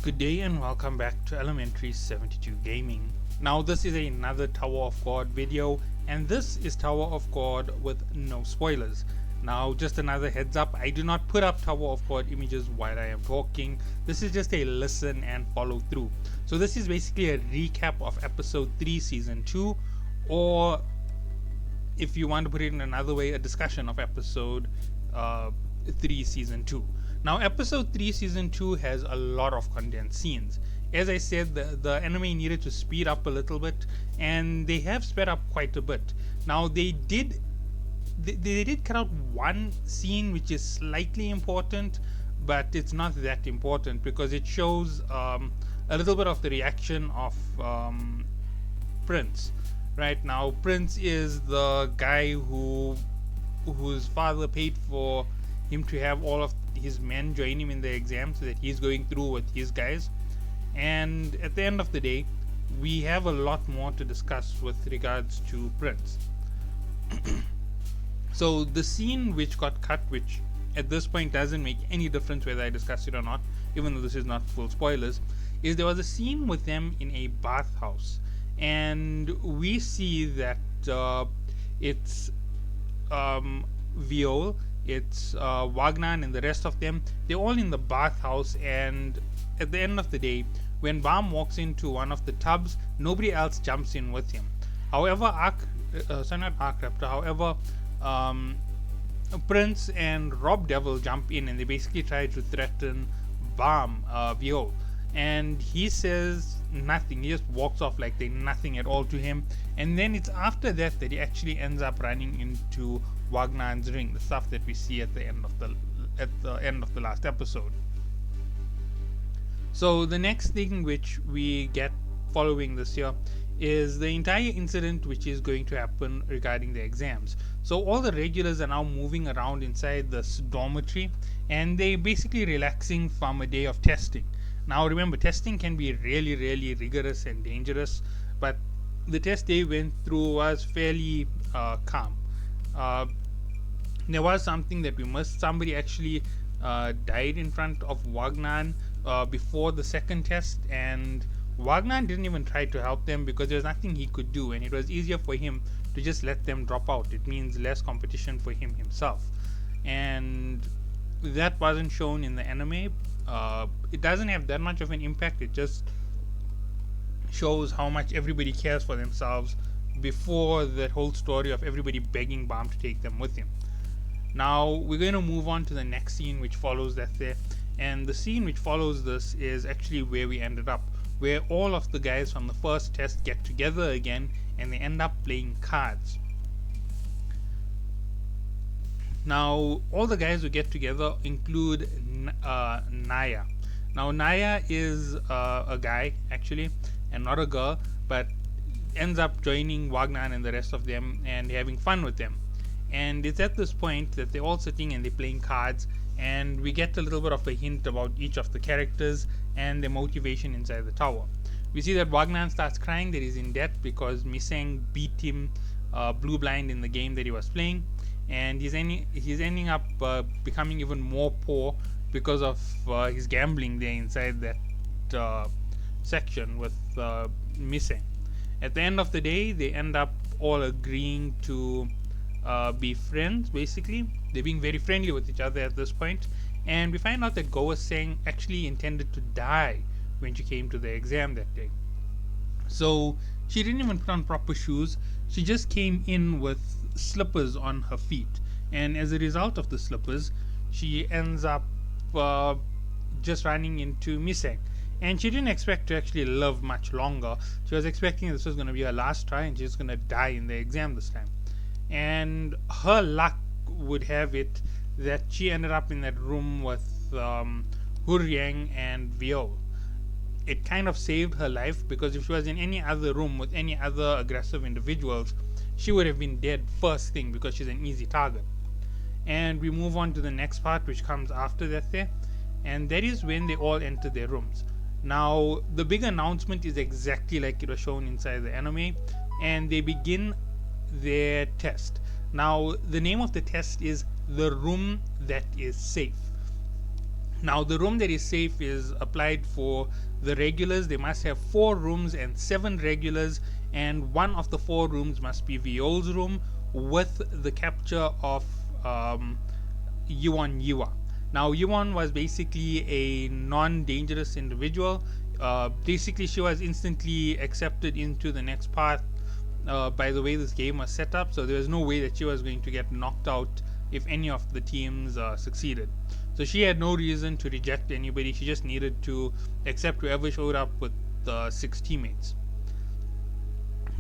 Good day and welcome back to Elementary 72 Gaming. Now this is another Tower of God video, and this is Tower of God with no spoilers. Now just another heads up, I do not put up Tower of God images while I am talking. This is just a listen and follow through. So this is basically a recap of episode 3 season 2, or if you want to put it in another way, a discussion of episode 3 season 2. Now episode 3 season 2 has a lot of condensed scenes. As I said, the anime needed to speed up a little bit, and they have sped up quite a bit. Now they did cut out one scene which is slightly important, but it's not that important because it shows a little bit of the reaction of Prince. Right now, Prince is the guy whose father paid for him to have all of his men join him in the exam so that he's going through with his guys. And at the end of the day, we have a lot more to discuss with regards to Prince. So the scene which got cut, which at this point doesn't make any difference whether I discuss it or not, even though this is not full spoilers, is there was a scene with them in a bathhouse, and we see that it's Viol, it's Wagner and the rest of them. They're all in the bathhouse, and at the end of the day, when Baum walks into one of the tubs, nobody else jumps in with him. However, Prince and Rob Devil jump in, and they basically try to threaten Baum, Viol, and he says nothing. He just walks off like they're nothing at all to him. And then it's after that that he actually ends up running into Wagnan's ring, the stuff that we see at the end of the last episode. So the next thing which we get following this here is the entire incident which is going to happen regarding the exams. So all the regulars are now moving around inside this dormitory, and they're basically relaxing from a day of testing. Now remember, testing can be really rigorous and dangerous, but the test they went through was fairly calm. There was something that we missed. Somebody actually died in front of Wagner before the second test, and Wagner didn't even try to help them because there was nothing he could do, and it was easier for him to just let them drop out. It means less competition for him himself, and that wasn't shown in the anime. It doesn't have that much of an impact. It just shows how much everybody cares for themselves before that whole story of everybody begging Baum to take them with him. Now we're going to move on to the next scene which follows that there, and the scene which follows this is actually where we ended up, where all of the guys from the first test get together again and they end up playing cards. Now all the guys who get together include Naya. Now Naya is a guy actually and not a girl, but ends up joining Wagner and the rest of them and having fun with them. And it's at this point that they're all sitting and they're playing cards, and we get a little bit of a hint about each of the characters and their motivation inside the tower. We see that Wagner starts crying that he's in debt because Miseng beat him blue blind in the game that he was playing, and he's ending up becoming even more poor because of his gambling there inside that section with Miseng. At the end of the day, they end up all agreeing to be friends. Basically, they're being very friendly with each other at this point, and we find out that Goa Seng actually intended to die when she came to the exam that day. So she didn't even put on proper shoes. She just came in with slippers on her feet, and as a result of the slippers, she ends up just running into Miseng. And she didn't expect to actually live much longer. She was expecting this was going to be her last try and she's going to die in the exam this time. And her luck would have it that she ended up in that room with Huryang and Viol. It kind of saved her life, because if she was in any other room with any other aggressive individuals, she would have been dead first thing because she's an easy target. And we move on to the next part which comes after that there, and that is when they all enter their rooms. Now the big announcement is exactly like it was shown inside the anime, and they begin their test. Now the name of the test is The Room That Is Safe. Now, the room that is safe is applied for the regulars. They must have 4 rooms and 7 regulars, and one of the 4 rooms must be Viol's room with the capture of Yuan Yua. Now, Yuan was basically a non dangerous individual. Basically, she was instantly accepted into the next part by the way this game was set up, so there was no way that she was going to get knocked out if any of the teams succeeded. So she had no reason to reject anybody. She just needed to accept whoever showed up with the 6 teammates.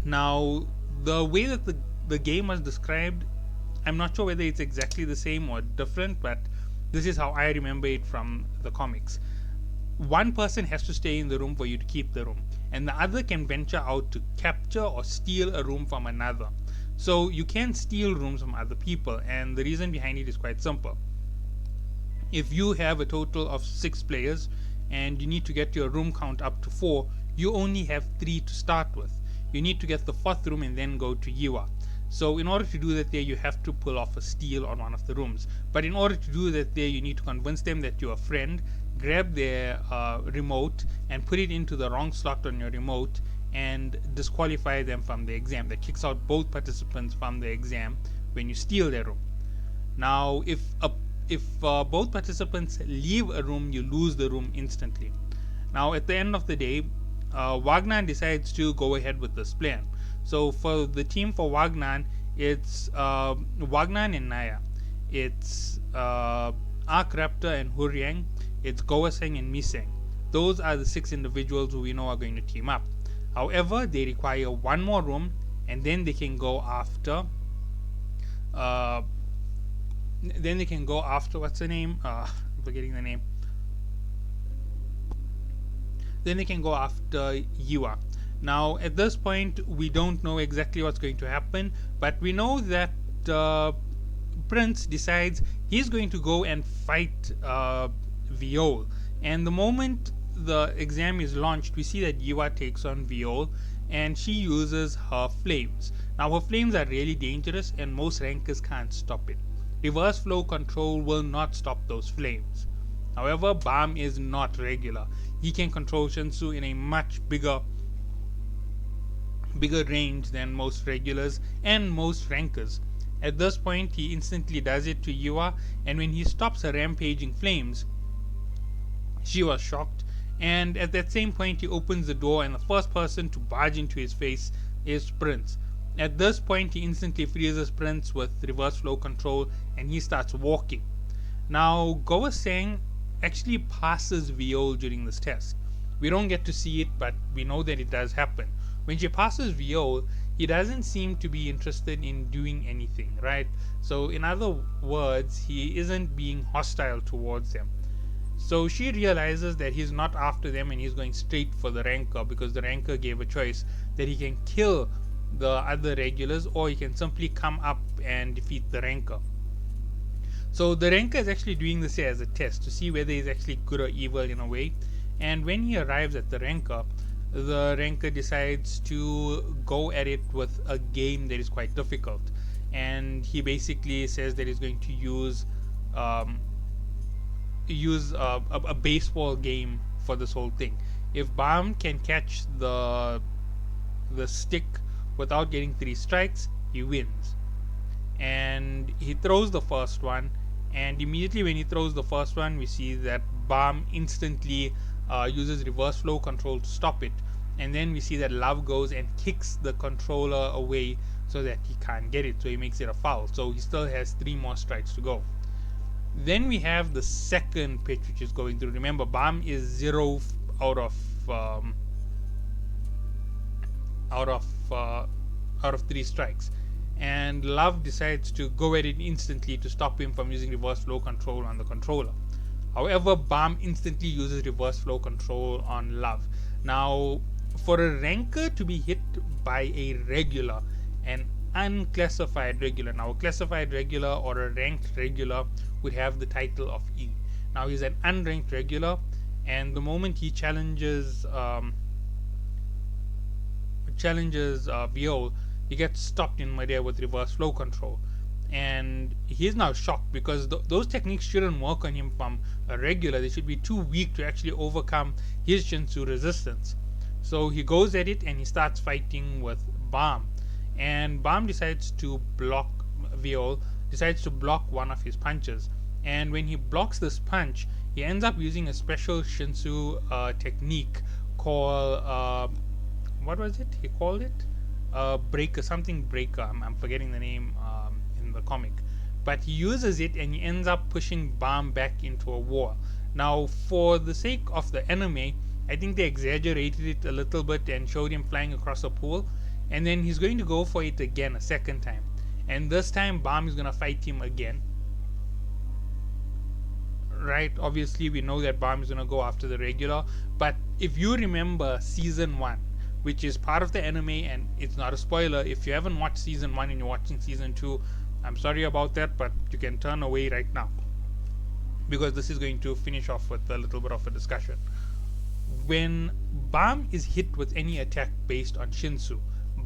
Now, the way that the game was described, I'm not sure whether it's exactly the same or different, but this is how I remember it from the comics. One person has to stay in the room for you to keep the room, and the other can venture out to capture or steal a room from another. So you can steal rooms from other people, and the reason behind it is quite simple. If you have a total of 6 players and you need to get your room count up to 4, you only have 3 to start with. You need to get the 4th room and then go to Yua. So in order to do that there, you have to pull off a steal on one of the rooms. But in order to do that there, you need to convince them that you're a friend, grab their remote and put it into the wrong slot on your remote and disqualify them from the exam. That kicks out both participants from the exam when you steal their room. Now, if both participants leave a room, you lose the room instantly. Now, at the end of the day, Wagner decides to go ahead with this plan. So for the team for Wagner, it's Wagner and Naya. It's Ark Raptor and Huryang. It's Goaseng and Miseng. Those are the 6 individuals who we know are going to team up. However, they require 1 more room, and then they can go after what's the name? I'm forgetting the name. Then they can go after Yua. Now, at this point, we don't know exactly what's going to happen, but we know that Prince decides he's going to go and fight Viol. And the moment the exam is launched, we see that Yua takes on Viol, and she uses her flames. Now, her flames are really dangerous, and most rankers can't stop it. Reverse flow control will not stop those flames. However, Bam is not regular. He can control Shinsu in a much bigger range than most regulars and most rankers. At this point, he instantly does it to Yua, and when he stops her rampaging flames, she was shocked, and at that same point he opens the door, and the first person to barge into his face is Prince. At this point, he instantly freezes Prince with reverse flow control, and he starts walking. Now, Goaseng actually passes Viol during this test. We don't get to see it, but we know that it does happen. When she passes Viol, he doesn't seem to be interested in doing anything, right? So in other words, he isn't being hostile towards them. So she realizes that he's not after them and he's going straight for the ranker, because the ranker gave a choice that he can kill the other regulars or he can simply come up and defeat the ranker. So the ranker is actually doing this here as a test to see whether he's actually good or evil in a way. And when he arrives at the ranker decides to go at it with a game that is quite difficult. And he basically says that he's going to use a baseball game for this whole thing. If Bam can catch the stick without getting 3 strikes, he wins. And he throws the first one, and immediately when he throws the first one, we see that Bam instantly uses reverse flow control to stop it, and then we see that Love goes and kicks the controller away so that he can't get it, so he makes it a foul. So he still has 3 more strikes to go. Then we have the second pitch which is going through. Remember, Bam is 0 out of 3 strikes, and Love decides to go at it instantly to stop him from using reverse flow control on the controller. However, Bam instantly uses reverse flow control on Love. Now, for a ranker to be hit by a regular, an unclassified regular, now a classified regular or a ranked regular would have the title of E. Now he's an unranked regular, and the moment he challenges Viol, he gets stopped in midair with reverse flow control. and he is now shocked because those techniques shouldn't work on him from a regular. They should be too weak to actually overcome his Shinsu resistance. So he goes at it and he starts fighting with Balm, and Balm decides to block Viol decides to block one of his punches. And when he blocks this punch, he ends up using a special Shinsu technique called what was it? He called it breaker, something breaker. I'm forgetting the name in the comic, but he uses it and he ends up pushing Balm back into a wall. Now, for the sake of the anime, I think they exaggerated it a little bit and showed him flying across a pool, and then he's going to go for it again a second time, and this time Balm is going to fight him again. Right, obviously we know that Balm is going to go after the regular, but if you remember season 1, which is part of the anime, and it's not a spoiler if you haven't watched season 1 and you're watching season 2, I'm sorry about that, but you can turn away right now because this is going to finish off with a little bit of a discussion. When Balm is hit with any attack based on Shinsu,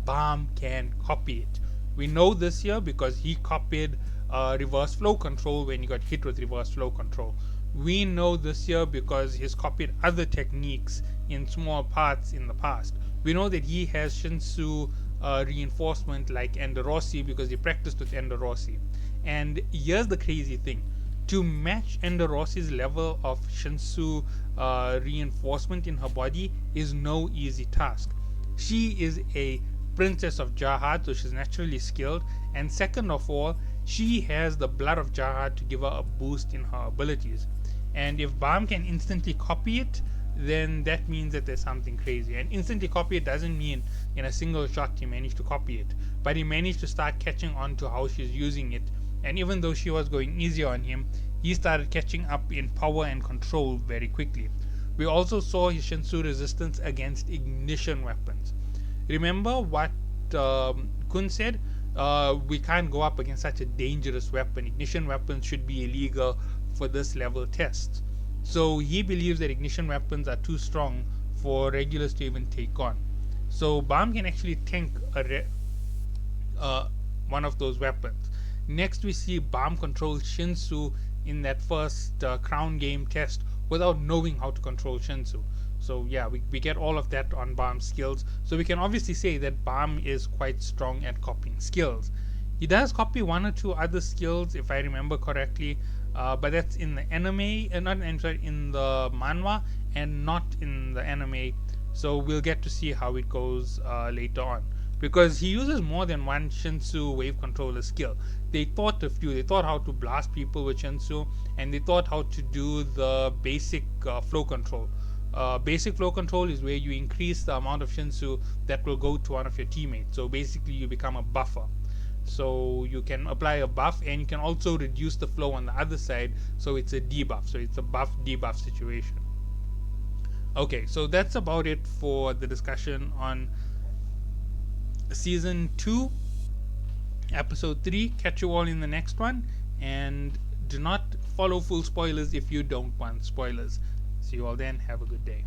Balm can copy it. We know this here because he copied reverse flow control when he got hit with reverse flow control. We know this here because he's copied other techniques in small parts in the past. We know that he has Shinsu reinforcement like Enderossi because he practiced with Enderossi. And here's the crazy thing. To match Enderossi's level of Shinsu reinforcement in her body is no easy task. She is a princess of Jahad, so she's naturally skilled, and second of all, she has the blood of Jahad to give her a boost in her abilities. And if Balm can instantly copy it, then that means that there's something crazy. And instantly copy it doesn't mean in a single shot he managed to copy it, but he managed to start catching on to how she's using it. And even though she was going easier on him, he started catching up in power and control very quickly. We also saw his Shinsu resistance against ignition weapons. Remember what Kun said? We can't go up against such a dangerous weapon. Ignition weapons should be illegal for this level test. So he believes that ignition weapons are too strong for regulars to even take on. So Balm can actually tank one of those weapons. Next we see Balm control Shinsu in that first crown game test without knowing how to control Shinsu. So yeah, we get all of that on Balm's skills. So we can obviously say that Balm is quite strong at copying skills. He does copy one or two other skills if I remember correctly, but that's in the anime, in the manhwa and not in the anime. So we'll get to see how it goes later on, because he uses more than one Shinsu wave controller skill. They thought a few. They thought how to blast people with Shinsu, and they thought how to do the basic flow control. Basic flow control is where you increase the amount of Shinsu that will go to one of your teammates. So basically you become a buffer. So you can apply a buff, and you can also reduce the flow on the other side, so it's a debuff. So it's a buff debuff situation. Okay, so that's about it for the discussion on season 2 episode 3. Catch you all in the next one, and do not follow full spoilers if you don't want spoilers. See you all then. Have a good day.